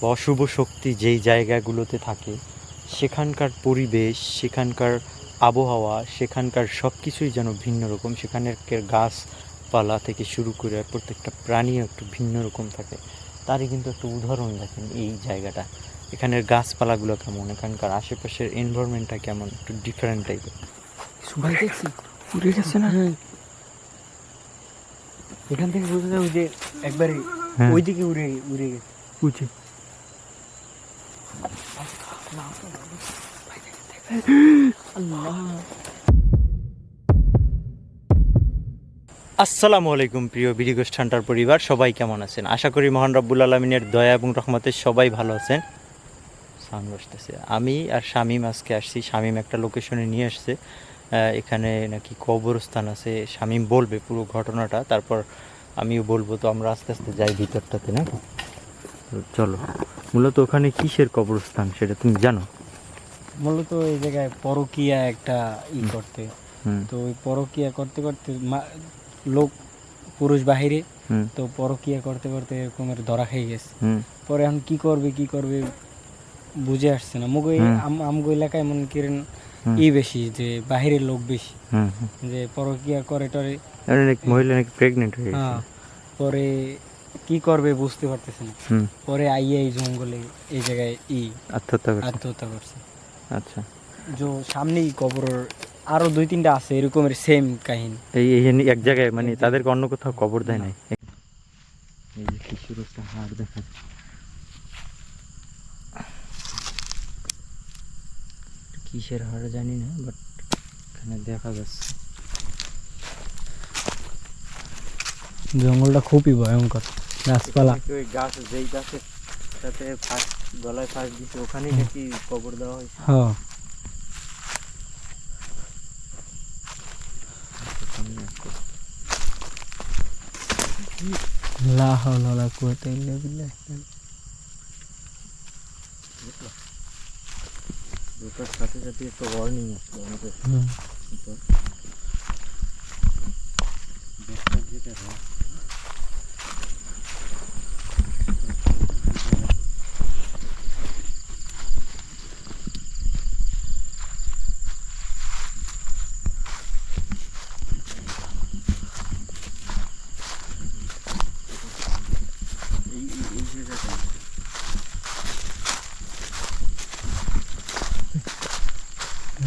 অশুভ শক্তি যেই জায়গাগুলোতে থাকে সেখানকার পরিবেশ, সেখানকার আবহাওয়া, সেখানকার সব কিছুই যেন ভিন্ন রকম। সেখানের গাছপালা থেকে শুরু করে প্রত্যেকটা প্রাণীও একটু ভিন্ন রকম থাকে। তারই কিন্তু একটা উদাহরণ দেখেন এই জায়গাটা। এখানের গাছপালাগুলো কেমন, এখানকার আশেপাশের এনভায়রনমেন্টটা কেমন, একটু ডিফারেন্ট টাইপের। সবাই দেখছি উড়ে গেছে না। এখান থেকে বোঝা যায় যে একবারে ওইদিকে উড়ে উড়ে গেছে। বুঝি। আসসালামু আলাইকুম প্রিয় বিডিগোস্ট হান্টার পরিবার, সবাই কেমন আছেন? আশা করি মহান রব্বুল আলমিনের দয়া এবং রহমতে সবাই ভালো আছেন। সাউন্ড বসতেছে। আমি আর শামীম আজকে আসছি। শামীম একটা লোকেশনে নিয়ে আসছে, এখানে নাকি কবরস্থান আছে। শামীম বলবে পুরো ঘটনাটা, তারপর আমিও বলবো। তো আমরা আস্তে আস্তে যাই ভিতরটাতে, না? চলো। মূলত ওখানে কিসের কবরস্থান সেটা তুমি জানো? মূলত এই জায়গায় পরকীয়া একটা করতে, তো ওই পরকীয়া করতে করতে লোক পুরুষ বাহিরে, তো পরকীয়া করতে করতে এরকমের ধরা খেয়ে গেছে। পরে এখন কি করবে বুঝে আসছে না। আমগো এলাকায় মনে করেন বেশি যে বাহিরের লোক বেশি, যে পরকীয়া করে টরে মহিলা নাকি প্রেগনেন্ট হয়ে গেছে। পরে কি করবে বুঝতে পারতেছে না। পরে আইয়া এই জঙ্গলে এই জায়গায় আত্মহত্যা করছে। আচ্ছা, যে সামনেই কবর আরো 2-3টা আছে এরকমের সেম কাহিনী। এই এক জায়গায়, মানে তাদেরকে অন্য কোথাও কবর দেয় নাই। এই যে কিশোর একটা হাড় দেখা, কিসের হাড় জানি না, বাট এখানে দেখা যাচ্ছে। জঙ্গলটা খুবই ভয়ঙ্কর, গাছপালা। ওই গাছ, যেই গাছের সাথে গলায় ফাঁস দিচ্ছে ওখানেই নাকি কবর দেওয়া হয়েছে। হ্যাঁ, লা হাওলা ওয়ালা কুওয়াতা ইল্লা বিল্লাহ। দুটোর সাথে সাথে একটা ওয়ার্নিং আসলো আমাদের।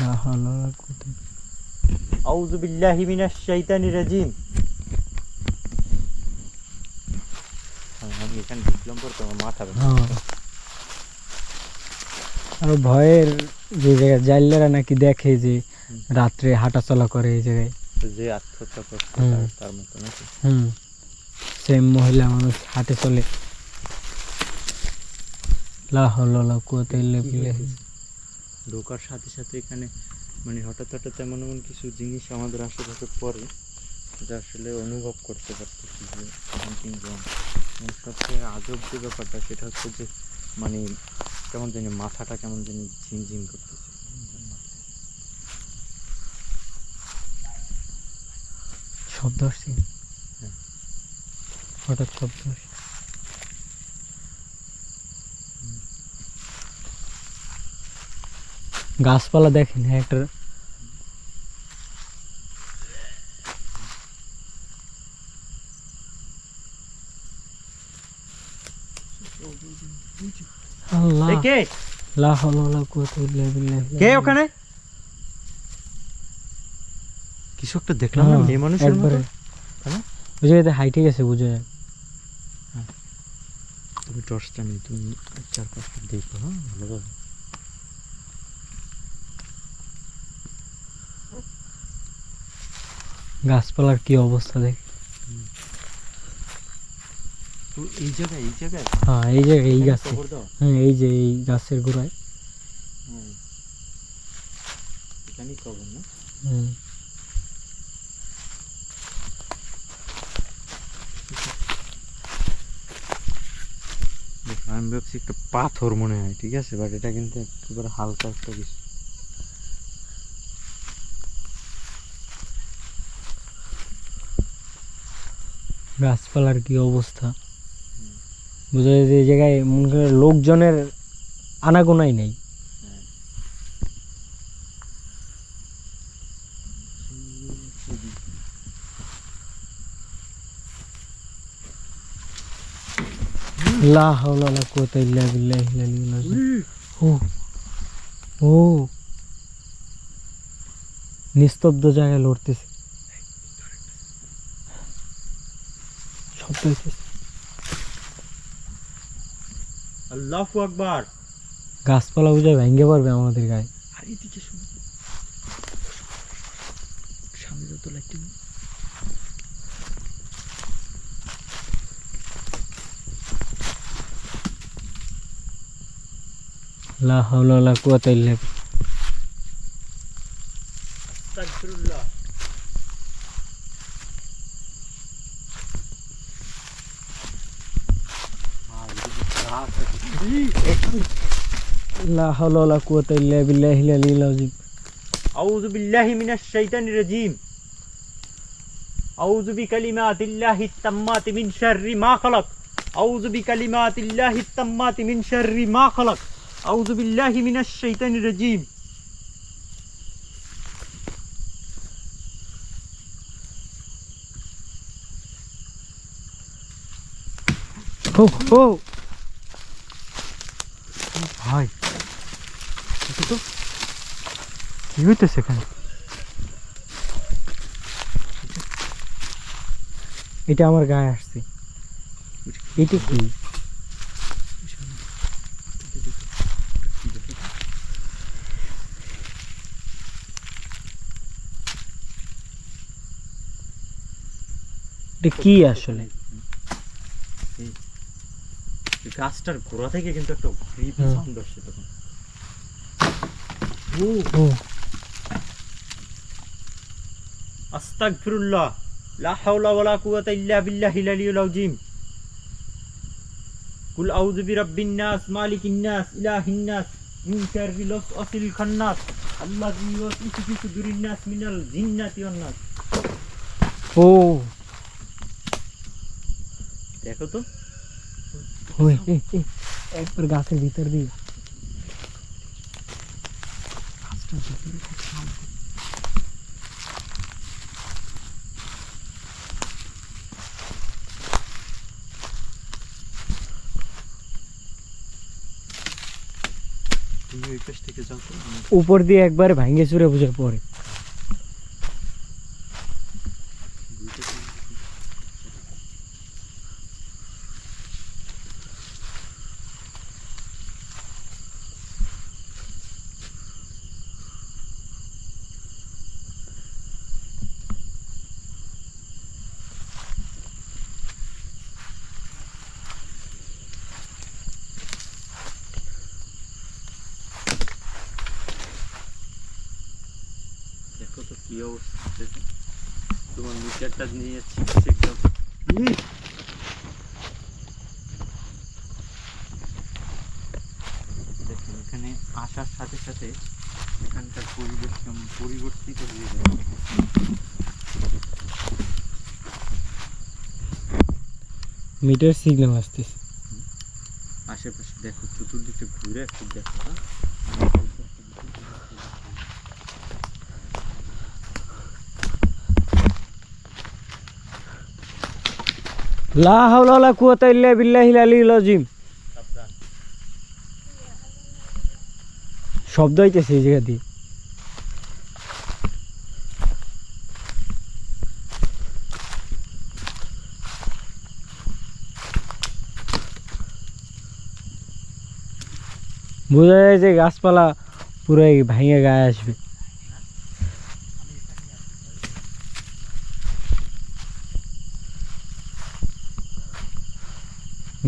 লা হাওলা ওয়ালা কুওয়াতা। আউযু বিল্লাহি মিনাশ শাইতানির রাজিম। আমি এখানে ঢুকলাম পর তোমার মাথা ব্যথা। আর ভয়ের যে জায়গায় জাইলারা নাকি দেখে যে রাত্রে হাঁটা চলা করে এই জায়গায়, যে আত্মহত্যা করছে তার মতো নাকি? সেম মহিলা মানুষ হাঁটে চলে। লা হাওলা ওয়ালা কুওয়াতা ইল্লা বিল্লাহ। ঢোকার সাথে সাথে এখানে মানে হঠাৎ হঠাৎ এমন এমন কিছু জিনিস আমাদের আশেপাশে পড়ে যা আসলে অনুভব করতে পারতেছি যে সামথিং রং। সবচেয়ে আজব যে ব্যাপারটা সেটা হচ্ছে যে মানে কেমন জানি মাথাটা কেমন জানি ঝিমঝিম করতেছে। শব্দ আসছে, হঠাৎ শব্দ আসছে। গাছপালা দেখেন একটা, আল্লাহ কে লা হাওলা ওয়ালা কুওয়াতা ইল্লা বিল্লাহ। কে ওখানে? কিছু একটা দেখলাম না, মেয়ে মানুষের মতো। ওই জায়গাতে হাইটে গেছে, বুঝে যায়। তুমি টর্চটা নেই, তুমি চারপাশটা দেখো। হ্যাঁ, ভালোভাবে। গাছপালার কি অবস্থা দেখ। এই জায়গায় হ্যাঁ, এই জায়গায় এই গাছে, এই যে এই গাছের গোড়ায়। এখানেই কবর না? আমি ভাবছি একটা পাথর মনে হয়, ঠিক আছে, বাট এটা কিন্তু একেবারে হালকা একটা কিছু। গাছপালার কি অবস্থা। বোঝা যায় যে এই জায়গায় মনে করে লোকজনের আনাগোনাই নেই। লা হাওলা ওয়ালা কুওয়াতা ইল্লা বিল্লাহিল আলিয়্যিল আযীম। ও ও নিস্তব্ধ জায়গায় লড়তেছে, শব্দ হইতেছে। আল্লাহু আকবার। গাছপালা বুঝায় ভেঙে পড়বে আমাদের গায়ে। আর এদিকে শুনো, সামনে যত লাইট। লা হাওলা ওয়ালা কুওয়াতা ইল্লা বিল্লাহ। আস্তাগফিরুল্লাহ। লা হাওলা ওয়ালা কুওয়াতা ইল্লা বিল্লাহিল আলিয়্যিল আযীম। আউযু বিল্লাহি মিনাশ শাইতানির রাজীম। আউযু বিকালিমাতিল্লাহিত তাম্মাতি মিন শাররি মা খালাক। আউযু বিকালিমাতিল্লাহিত তাম্মাতি মিন শাররি মা খালাক। আউযু বিল্লাহি মিনাশ শাইতানির রাজীম। ও ও ভাই, দেখো তো কি হইতেছে এখানে। এটা আমার গায়ে আসছে। এটা কি? এটা কি আসলে? গাছটার গোড়া থেকে কিন্তু একটা ক্রিপি সাউন্ড আসছে তখন। ও আস্তাগফিরুল্লাহ। লা হাওলা ওয়ালা কুওয়াতা ইল্লা বিল্লাহিল আলিয়্যিল আযীম। কুল আউযু বিরাব্বিন নাস মালিকিন নাস ইলাহিন নাস মিন শাররিল ওয়াসওয়াসিল খান্নাস আল্লাযী ইউওয়াসওয়িসু ফি সুদুরিন নাস মিনাল জিন্নাতি ওয়ান নাস। ও দেখো তো ওই একবার গাছের ভিতর দিয়ে তুমি ওই পাশ থেকে যাও তো। উপর দিয়ে একবার ভাঙে চুরে বুঝে পড়ে। দেখো তো কি অবস্থা। তোমার মিটারটা নিয়ে যাচ্ছি একদম। দেখুন এখানে আসার সাথে সাথে এখানকার পরিবেশ কেমন পরিবর্তিত হয়ে যায়। মিটার সিগন্যাল আসতেছে। আশেপাশে দেখো, চতুর্দিকে ঘুরে একটু দেখো। হ্যাঁ? লা হাওলা ওয়ালা কুওয়াতা ইল্লা বিল্লাহিল আলিয়্যিল আযীম। শব্দ হইতেছে এই জায়গা দিয়ে। বোঝা যায় যে গাছপালা পুরাই ভাঙে গায়ে আসবে।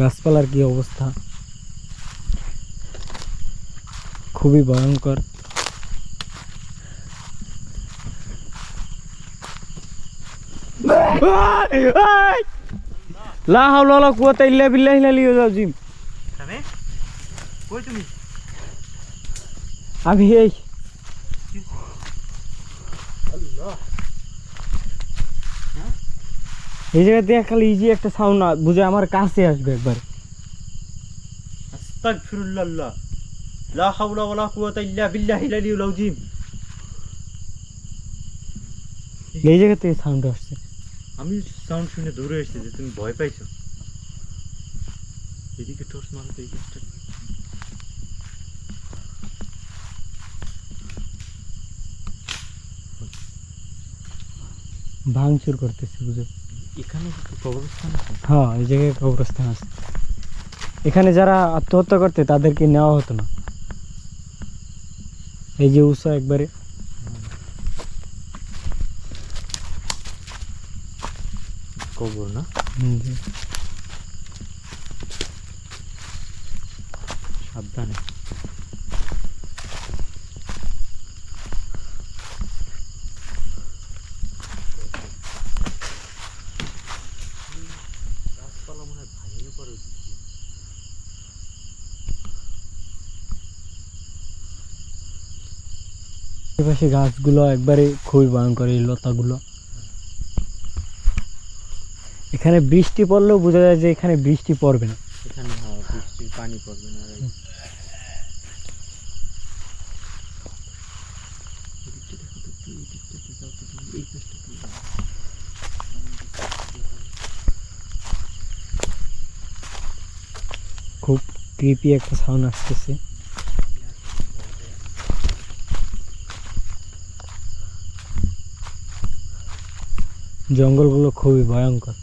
গাছপালার কি অবস্থা, খুবই ভয়ঙ্কর। লা হাওলা ওয়ালা কুওয়াতা ইল্লা বিল্লাহিল আলিয়্যিল আযীম। কই তুমি? আমি এই এই জায়গা দিয়ে খালি ইজি একটা সাউন্ড বুঝে আমার কাছে আসবে একবার। আস্তাগফিরুল্লাহ লা হাওলা ওয়ালা কুওয়াতা ইল্লা বিল্লাহিল আলিয়্যিল আযীম। এই জায়গা থেকে সাউন্ড আসছে। আমি সাউন্ড শুনে দৌড়ে এসেছি যে তুমি ভয় পাইছো। এদিকে টর্চ মারো তো এই গাছটা। ভাঙচুর করতেছে বুঝো। এখানে কি কবরস্থান আছে? হ্যাঁ, এই জায়গায় কবরস্থান আছে। এখানে যারা আত্মহত্যা করতে তাদেরকে নেওয়া হতো না। এই যে উষা একবারে কবর না? জি। সাবধানে। গাছপালা মনে হয় ভাঙিয়ে পড়ে উচিত। আশেপাশে গাছগুলো একবারে খুবই ভয়ঙ্কর, এই লতাগুলো। এখানে বৃষ্টি পড়লেও বোঝা যায় যে এখানে বৃষ্টি পড়বে না। এখানে বৃষ্টির পানি পড়বে না। খুব ক্রিপি একটা সাউন্ড আসতেছে। জঙ্গলগুলো খুবই ভয়ঙ্কর।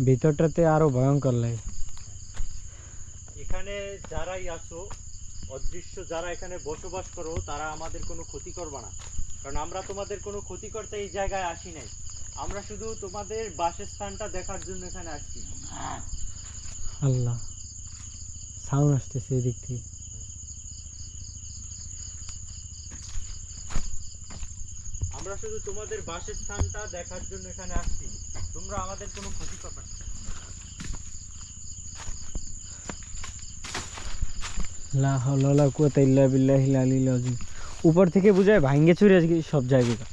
ভিতরটাতে আরো ভয়ঙ্কর লাগে। এখানে যারাই আসো, অদৃশ্য যারা এখানে বসবাস করো, তারা আমাদের কোনো ক্ষতি করবে না, কারণ আমরা তোমাদের কোনো ক্ষতি করতে এই জায়গায় আসি নাই। আমরা শুধু তোমাদের বাসস্থানটা দেখার জন্য এখানে আসছি। আল্লাহ, সাউন্ড আসতেছে এদিক থেকে। আমরা শুধু তোমাদের বাসস্থানটা দেখার জন্য এখানে আসছি, তোমরা আমাদের কোনো ক্ষতি করবে না। লা হাওলা ওয়ালা কুওয়াতা ইল্লা বিল্লাহিল আলিয়্যিল আযীম। উপর থেকে বুঝায় ভাঙ্গে চুরে সব জায়গা।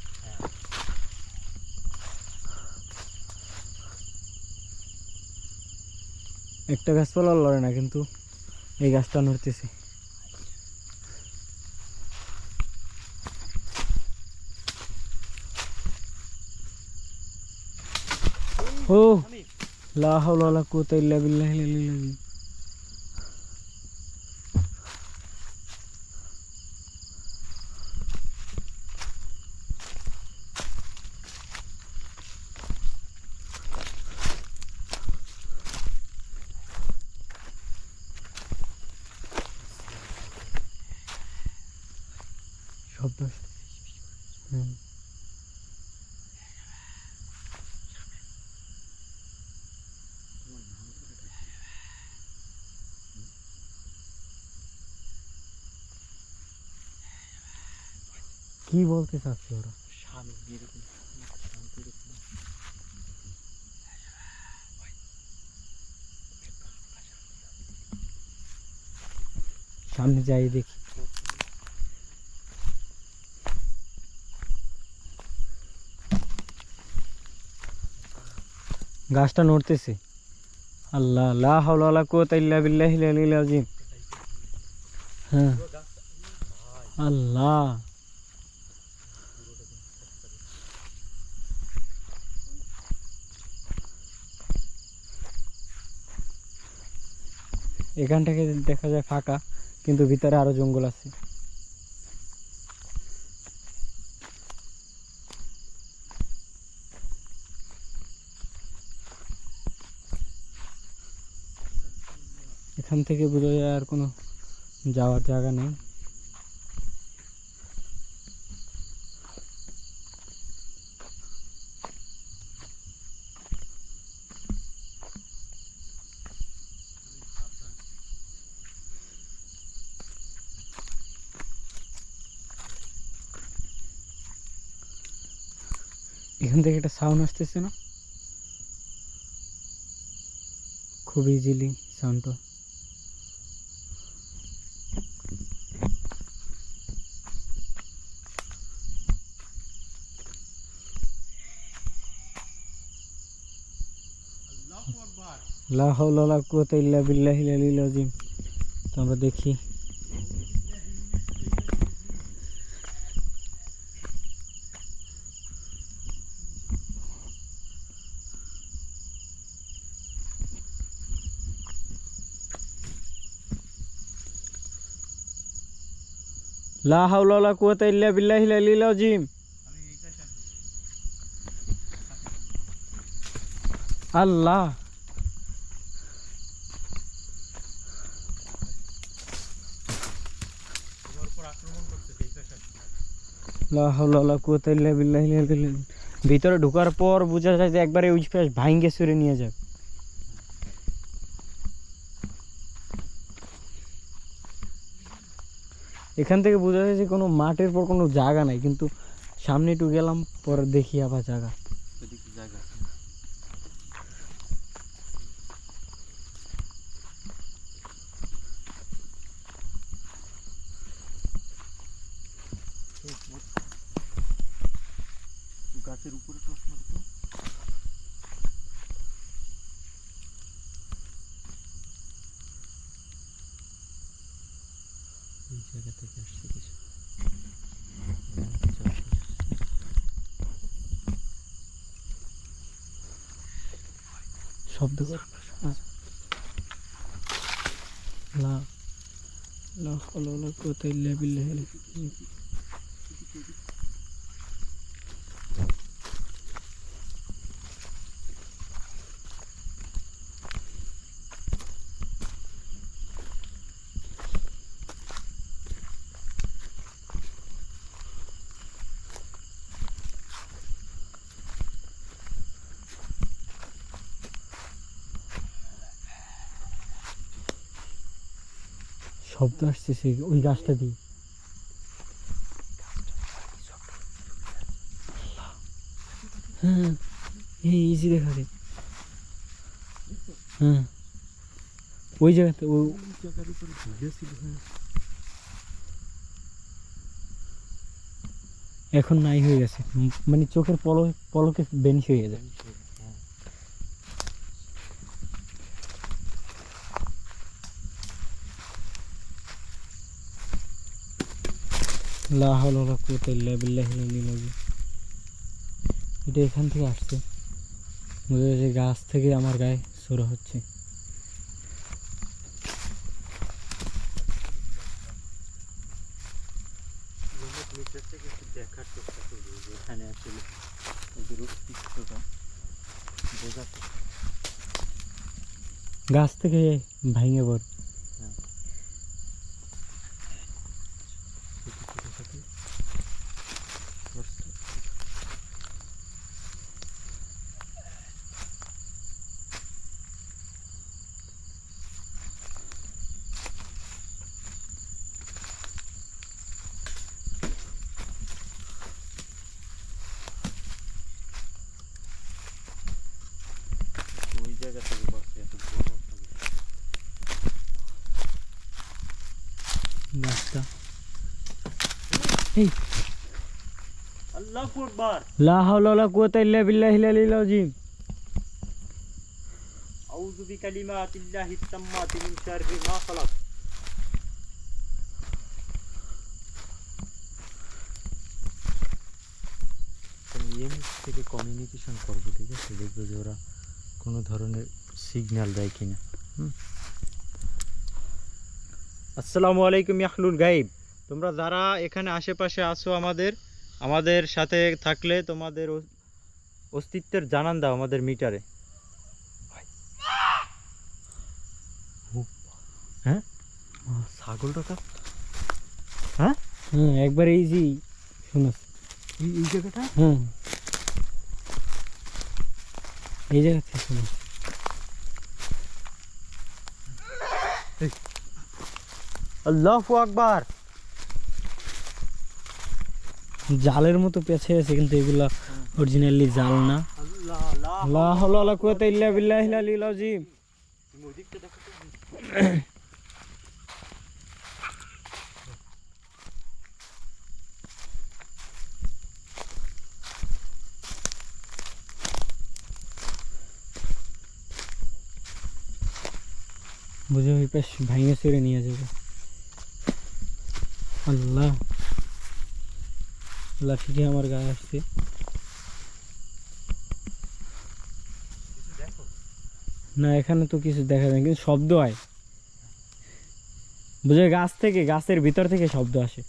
একটা গাছপালা লড়ে না, কিন্তু এই গাছটা নড়তেছে। ও লা হাওলা ওয়ালা কুওয়াতা ইল্লা বিল্লাহিল আলিয়্যিল আযীম। শব্দ আসছে। হুম। কি বলতে চাচ্ছে ওরা? সামনে যাই দেখি। গাছটা নড়তেছে। আল্লাহ, লা হাওলা ওয়ালা কুওয়াতা ইল্লা বিল্লাহিল আলিয়্যিল আযীম। হ্যাঁ, আল্লাহ। এখান থেকে দেখা যায় ফাঁকা, কিন্তু ভিতরে আরো জঙ্গল আছে। এখান থেকে বোঝা যায় আর কোনো যাওয়ার জায়গা নেই। এখান থেকে একটা সাউন্ড আসতেছে না? খুব ইজিলি সাউন্ডটা। লা হাওলা ওয়ালা কুওয়াতা ইল্লা বিল্লাহিল আলিয়্যিল আযীম। তো আমরা দেখি লা হাওলা ওয়ালা কুওয়াতা ইল্লা বিল্লাহিল আলিয়্যিল আযীম। আল্লাহ লা হাওলা ওয়ালা কুওয়াতা ইল্লা বিল্লাহিল আলিয়্যিল আযীম। ভিতরে ঢোকার পর বোঝা যায় যে একবারে উইচফাস ভাঙ্গে চুরে নিয়ে যাবে। এখান থেকে বোঝা যায় যে কোনো মাঠের পর কোনো জায়গা নাই, কিন্তু সামনে একটু গেলাম পরে দেখি আবার জায়গা। গাছের উপরে টস মারতো। এই জায়গা থেকে আসছে কিছু। শব্দ কর। লা লা হাওলা ওয়ালা কুওয়াতা ইল্লা বিল্লাহিল আযীম। শব্দ আসতেছে ওই গাছটা দিয়ে। হ্যাঁ এই ইজি দেখা যায়। হ্যাঁ ওই জায়গাতে ওই জায়গার উপরে ঝুলেছিল। এখন নাই হয়ে গেছে, মানে চোখের পলকে বেনিশ হয়ে যায়। লা হাওলা ওয়ালা কুওয়াতা ইল্লা বিল্লাহিল আলিয়্যিল আযীম। এটা এখান থেকে আসছে, বোঝা যায় যে গাছ থেকে আমার গায়ে ছোড়া হচ্ছে। দেখার চেষ্টা করবো যে এখানে আসলে ওদের অস্তিত্বটা বোঝার চেষ্টা। গাছ থেকে ভাঙে পড়। ওই জায়গা থেকে বসে এত বড় একটা গাছটা এই আল্লাহু আকবার। লা হাওলা ওয়ালা কুওয়াতা ইল্লা বিল্লাহিল আলিয়্যিল আযীম। আউযু বিকালিমাতিল্লাহিত তাম্মাতি মিন শাররি মা খালাক। ইএমএস থেকে কমিউনিকেশন করবো, ঠিক আছে? দেখবো যে ওরা কোনো ধরনের সিগন্যাল দেয় কিনা। আসসালামু আলাইকুম ইয়াহলুল গাইব। তোমরা যারা এখানে আশেপাশে আছো আমাদের সাথে থাকলে তোমাদের অস্তিত্বের জানান দাও আমাদের মিটারে। হ্যাঁ ছাগলটা তো হ্যাঁ হ্যাঁ একবার ইজি শুনছ এই জায়গাটা। হ্যাঁ এই জায়গা থেকে শুনছ। আল্লাহু আকবার। জালের মতো পেছে আছে, কিন্তু এগুলা অরিজিনালি জাল না। লা হাওলা ওয়ালা কুওয়াতা ইল্লা বিল্লাহিল আলিয়্যিল আযীম। বুঝে ওই পাশ ভাঙে চড়ে নিয়ে যাবে। আল্লাহ, লাঠিটি আমার গায়ে আসছে। না, এখানে তো কিছু দেখা যায় না, কিন্তু শব্দ হয়। বুঝে গাছ থেকে, গাছের ভিতর থেকে শব্দ আসে।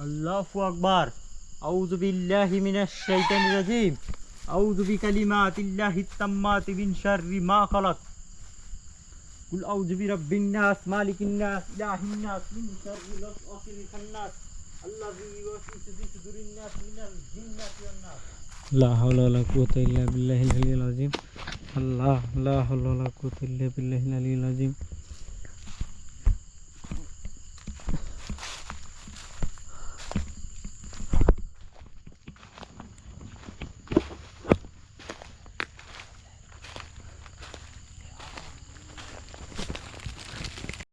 আল্লাহু আকবার। আউযু বিল্লাহি মিনাশ শাইতানির রাজিম। আউযু বিকালিমাতিল্লাহিত তাম্মাতি মিন শাররি মা খালাক। কুল আউযু বিরাব্বিন নাস মালিকিন নাস ইলাহিন নাস মিন শাররিল ওয়াসওয়াসিল খান্নাস আল্লাযী ইউওয়াসওয়িসু ফি সুদুরিন নাস মিনাল জিন্নাতি ওয়ান নাস। লা হাওলা ওয়ালা কুওয়াতা ইল্লা বিল্লাহিল আলিয়্যিল আযীম। আল্লাহ, লা হাওলা ওয়ালা কুওয়াতা ইল্লা বিল্লাহিল আলিয়্যিল আযীম।